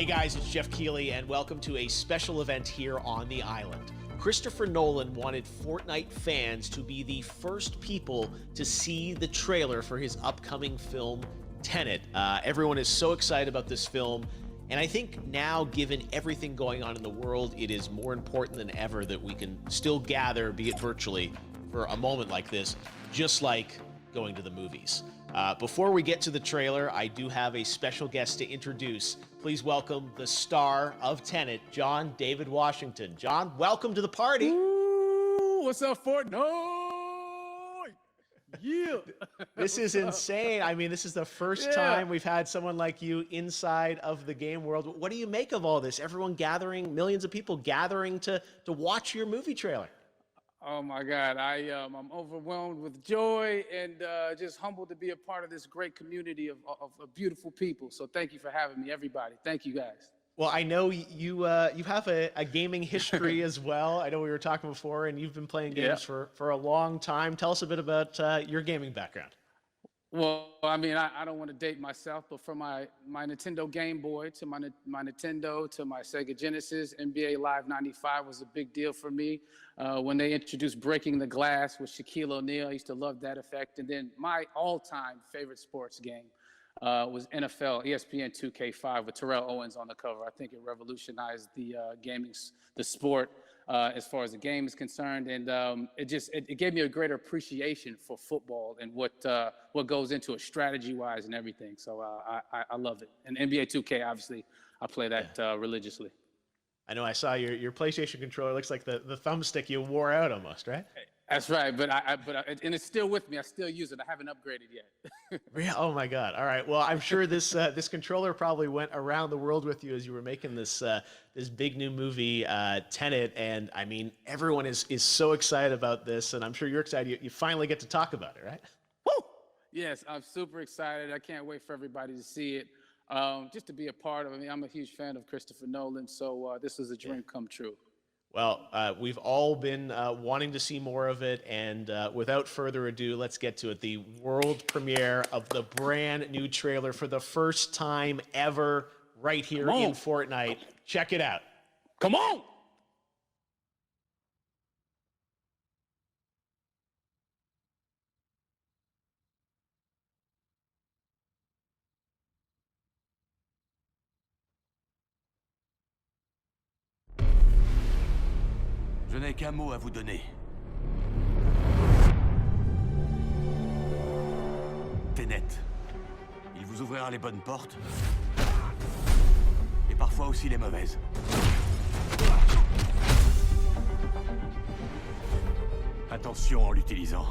Hey guys, it's Jeff Keighley, and welcome to a special event here on the island. Christopher Nolan wanted Fortnite fans to be the first people to see the trailer for his upcoming film, TENET. Everyone is so excited about this film, and I think now, given everything going on in the world, it is more important than ever that we can still gather, be it virtually, for a moment like this, just like going to the movies. Before we get to the trailer, I do have a special guest to introduce. Please welcome the star of TENET, John David Washington. John, welcome to the party. Ooh, what's up, Fortnite? Yeah. This is insane. I mean, this is the first time we've had someone like you inside of the game world. What do you make of all this? Everyone gathering, millions of people gathering to watch your movie trailer. Oh my God, I'm overwhelmed with joy and just humbled to be a part of this great community of beautiful people. So thank you for having me, everybody. Thank you, guys. Well, I know you have a gaming history as well. I know we were talking before, and you've been playing games for a long time. Tell us a bit about your gaming background. Well, I mean, I don't want to date myself, but from my Nintendo Game Boy to my Nintendo to my Sega Genesis, NBA Live 95 was a big deal for me. When they introduced Breaking the Glass with Shaquille O'Neal, I used to love that effect. And then my all-time favorite sports game was NFL ESPN 2K5 with Terrell Owens on the cover. I think it revolutionized the the sport as far as the game is concerned, and it gave me a greater appreciation for football and what goes into it strategy-wise and everything. So I love it. And NBA 2K, obviously, I play that religiously. I know I saw your PlayStation controller. Looks like the thumbstick you wore out almost, right? That's right, but and it's still with me. I still use it. I haven't upgraded yet. Yeah. Oh my God. All right. Well, I'm sure this this controller probably went around the world with you as you were making this this big new movie, TENET. And I mean, everyone is so excited about this, and I'm sure you're excited. You finally get to talk about it, right? Woo! Yes, I'm super excited. I can't wait for everybody to see it. Just to be a part of it. I mean, I'm a huge fan of Christopher Nolan, so this is a dream come true. Well, we've all been wanting to see more of it, and without further ado, let's get to it. The world premiere of the brand new trailer for the first time ever right here in Fortnite. Check it out. Come on! Je n'ai qu'un mot à vous donner. TENET. Il vous ouvrira les bonnes portes. Et parfois aussi les mauvaises. Attention en l'utilisant.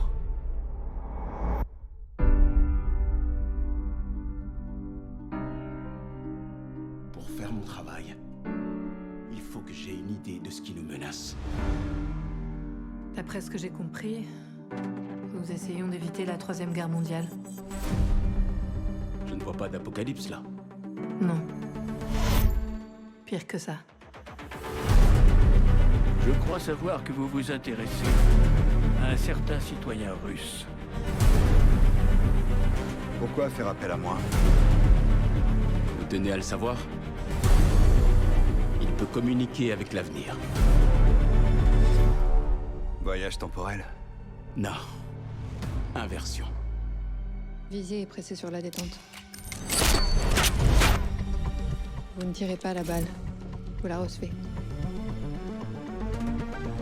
Pour faire mon travail, il faut que j'ai une idée de ce qui nous menace. D'après ce que j'ai compris, nous essayons d'éviter la Troisième Guerre mondiale. Je ne vois pas d'apocalypse là. Non. Pire que ça. Je crois savoir que vous vous intéressez à un certain citoyen russe. Pourquoi faire appel à moi? Vous tenez à le savoir? Il peut communiquer avec l'avenir. Voyage temporel? Non. Inversion. Visez et pressez sur la détente. Vous ne tirez pas la balle. Vous la recevez.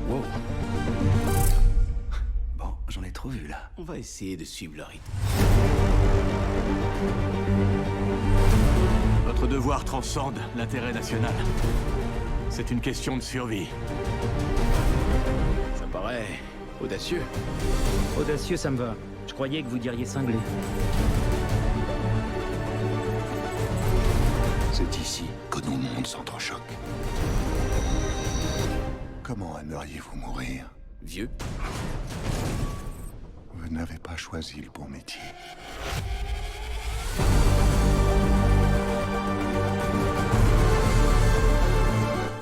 Wow. Bon, j'en ai trop vu là. On va essayer de suivre le rythme. Votre devoir transcende l'intérêt national. C'est une question de survie. Ça paraît audacieux. Audacieux, ça me va. Je croyais que vous diriez cinglé. C'est ici que nos mondes s'entrechoquent. Comment aimeriez-vous mourir? Vieux. Vous n'avez pas choisi le bon métier.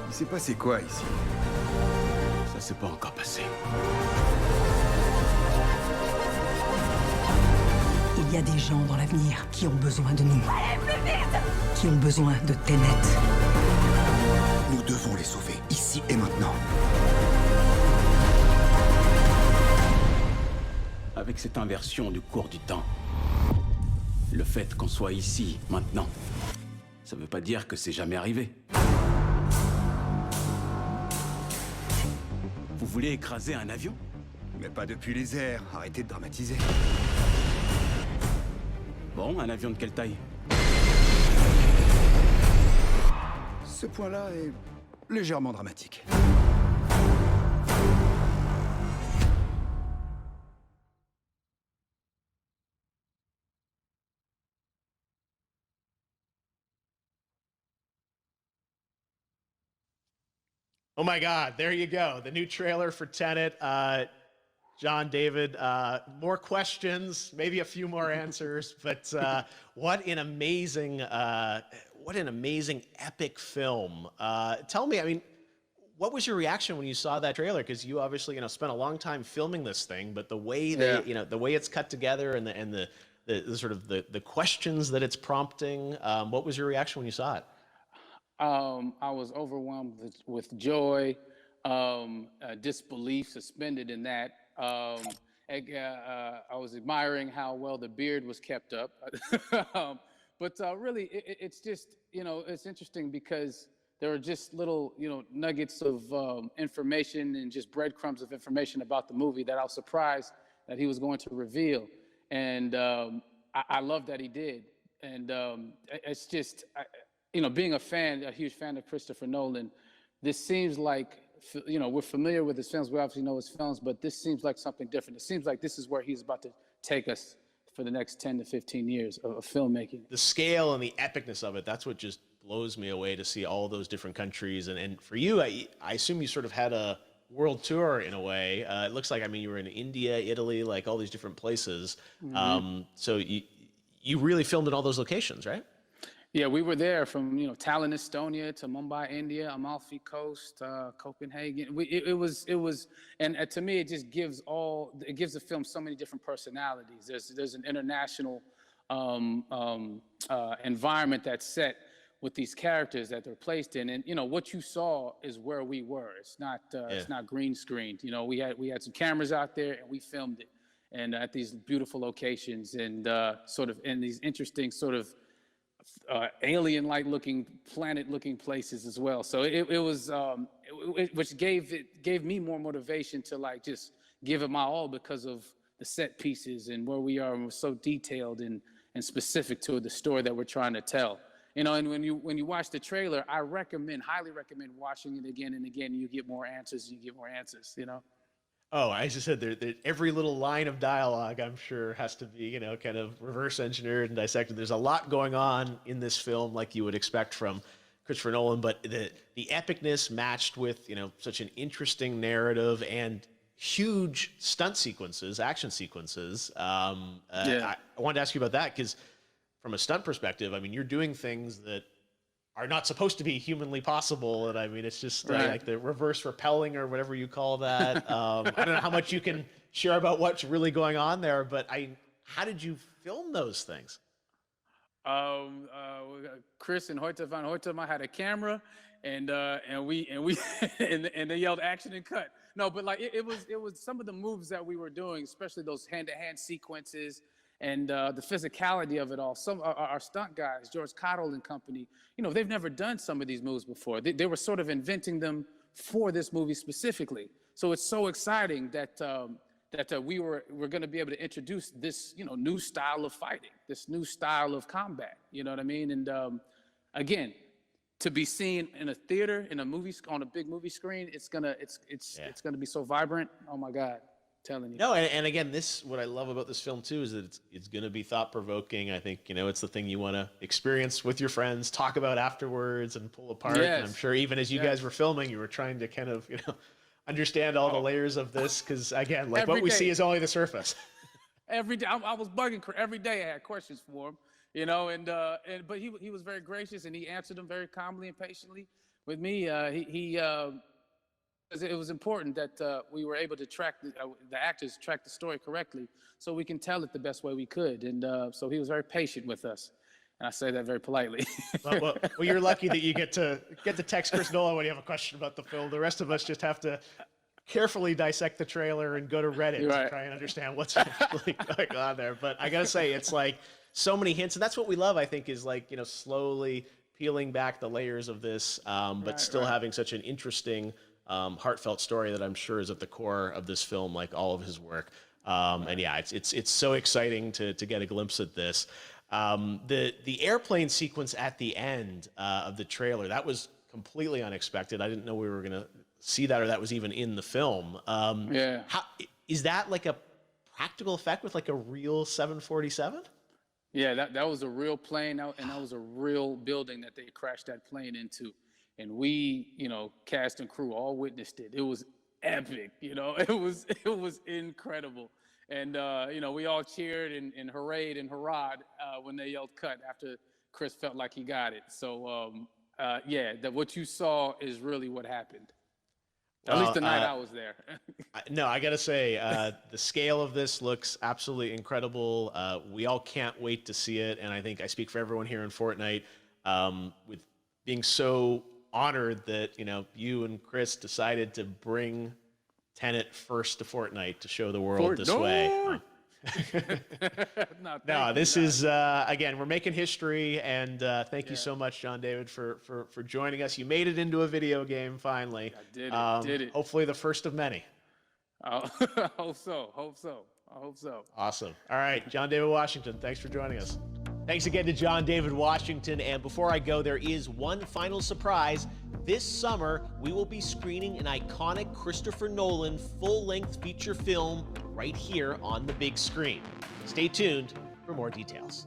Il s'est passé quoi ici? Ça s'est pas encore passé. Il y a des gens dans l'avenir qui ont besoin de nous. Allez, plus vite! Qui ont besoin de TENET. Nous devons les sauver, ici et maintenant. Avec cette inversion du cours du temps, le fait qu'on soit ici, maintenant, ça veut pas dire que c'est jamais arrivé. Vous voulez écraser un avion? Mais pas depuis les airs, arrêtez de dramatiser. Bon, un avion de quelle taille? Ce point-là est légèrement dramatique. Oh my God, there you go. The new trailer for Tenet. John, David, more questions, maybe a few more answers, but what an amazing epic film. Tell me, I mean, what was your reaction when you saw that trailer? Because you obviously, spent a long time filming this thing, but the way the way it's cut together and the sort of the questions that it's prompting, what was your reaction when you saw it? I was overwhelmed with joy, disbelief suspended in that. I was admiring how well the beard was kept up. But really, it's just, it's interesting because there are just little, nuggets of information and just breadcrumbs of information about the movie that I was surprised that he was going to reveal. And I love that he did. And it's just, being a huge fan of Christopher Nolan, this seems like, we're familiar with his films, we obviously know his films, but this seems like something different. It seems like this is where he's about to take us for the next 10 to 15 years of filmmaking. The scale and the epicness of it, that's what just blows me away, to see all those different countries. And for you, I assume you sort of had a world tour in a way. It looks like, you were in India, Italy, like all these different places. Mm-hmm. So you really filmed in all those locations, right? Yeah, we were there from Tallinn, Estonia, to Mumbai, India, Amalfi Coast, Copenhagen. It was, and to me, it just gives the film so many different personalities. There's an international environment that's set with these characters that they're placed in, and what you saw is where we were. It's not green screened. We had some cameras out there and we filmed it, and at these beautiful locations and sort of in these interesting sort of alien-like looking, planet-looking places as well. So it was, which gave me more motivation to just give it my all because of the set pieces and where we are, and we're so detailed and specific to the story that we're trying to tell. And when you watch the trailer, I highly recommend watching it again and again. You get more answers. Oh, I just said every little line of dialogue, I'm sure, has to be, kind of reverse engineered and dissected. There's a lot going on in this film, like you would expect from Christopher Nolan, but the epicness matched with, such an interesting narrative and huge stunt sequences, action sequences. I wanted to ask you about that because from a stunt perspective, you're doing things that are not supposed to be humanly possible. And it's just like the reverse rappelling or whatever you call that. I don't know how much you can share about what's really going on there, but how did you film those things? Chris and Hoyte van Hoytema had a camera, and they yelled action and cut. No, but it was some of the moves that we were doing, especially those hand-to-hand sequences. And the physicality of it all. Some our stunt guys, George Cottle and company, they've never done some of these moves before. They were sort of inventing them for this movie specifically. So it's so exciting that we're going to be able to introduce this new style of fighting, this new style of combat. You know what I mean? And again, to be seen in a theater, in a movie, on a big movie screen, it's gonna be so vibrant. Oh my God. Telling you. No, and again, what I love about this film too is that it's going to be thought-provoking. I think it's the thing you want to experience with your friends, talk about afterwards, and pull apart. Yes. And I'm sure even as you guys were filming, you were trying to kind of understand all the layers of this, because again, like what we see is only the surface. Every day, I was bugging every day. I had questions for him, but he was very gracious and he answered them very calmly and patiently with me. it was important that we were able to track the actors track the story correctly, so we can tell it the best way we could. And so he was very patient with us, and I say that very politely. Well, you're lucky that you get to text Chris Nolan when you have a question about the film. The rest of us just have to carefully dissect the trailer and go to Reddit to try and understand what's actually going on there. But I gotta say, it's like so many hints, and that's what we love. I think is like, you know, slowly peeling back the layers of this, but still having such an interesting, heartfelt story that I'm sure is at the core of this film, like all of his work. And yeah, it's so exciting to get a glimpse at this. The airplane sequence at the end of the trailer, that was completely unexpected. I didn't know we were gonna see that, or that was even in the film. How is that, like a practical effect with like a real 747? Yeah, that was a real plane, and that was a real building that they crashed that plane into. And we, you know, cast and crew all witnessed it. It was epic, you know, it was incredible. And, you know, we all cheered and hoorayed and hurrahed when they yelled cut after Chris felt like he got it. So, yeah, what you saw is really what happened. At least the night I was there. No, I gotta say, the scale of this looks absolutely incredible. We all can't wait to see it, and I think I speak for everyone here in Fortnite, with being so honored that, you know, you and Chris decided to bring TENET first to Fortnite to show the world this way. No, this is again, we're making history, and thank you so much, John David, for joining us. You made it into a video game finally. I did it. Hopefully the first of many. I hope so. I hope so. Awesome. All right, John David Washington, thanks for joining us. Thanks again to John David Washington. And before I go, there is one final surprise. This summer, we will be screening an iconic Christopher Nolan full-length feature film right here on the big screen. Stay tuned for more details.